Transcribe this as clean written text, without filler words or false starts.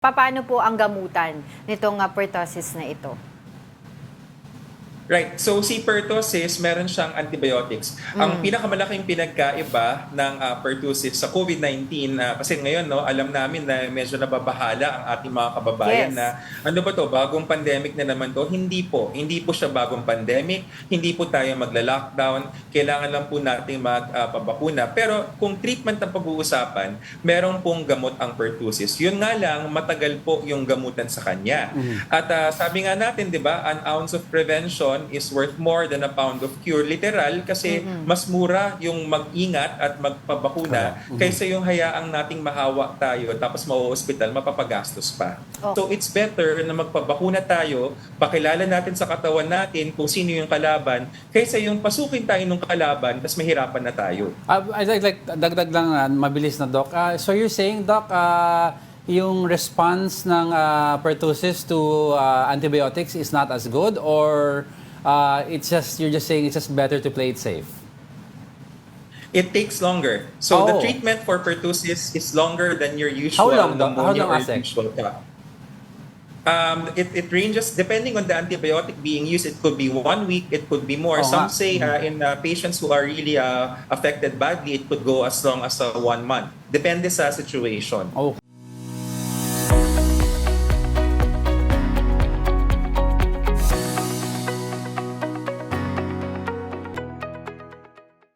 Papaano po ang gamutan nitong pertussis na ito? Right. So si pertussis, meron siyang antibiotics. Ang pinakamalaking pinagkaiba ng pertussis sa COVID-19, kasi ngayon alam namin na medyo nababahala ang ating mga kababayan Yes. na ano ba to, bagong pandemic na naman to? Hindi po. Hindi po siya bagong pandemic. Hindi po tayo magla-lockdown. Kailangan lang po natin magpabakuna. Pero kung treatment ang pag-uusapan, meron pong gamot ang pertussis. Yun nga lang, matagal po yung gamutan sa kanya. At sabi nga natin, di ba, an ounce of prevention is worth more than a pound of cure. Literal, kasi mas mura yung mag-ingat at magpabakuna kaysa yung hayaang nating mahawa tayo tapos mauospital, mapapagastos pa. So it's better na magpabakuna tayo, pakilala natin sa katawan natin kung sino yung kalaban, kaysa yung pasukin tayo ng kalaban tapos mahirapan na tayo. I'd like dagdag lang, mabilis na, Doc. So you're saying, Doc, yung response ng pertussis to antibiotics is not as good, or you're just saying it's just better to play it safe? It takes longer. So the Oh. treatment for pertussis is longer than your usual How long, Doc? How pneumonia long, or Asek? usual cough. It ranges depending on the antibiotic being used. It could be 1 week, it could be more. Oo Some nga. say in patients who are really affected badly, it could go as long as 1 month. Depende sa situation. Okay.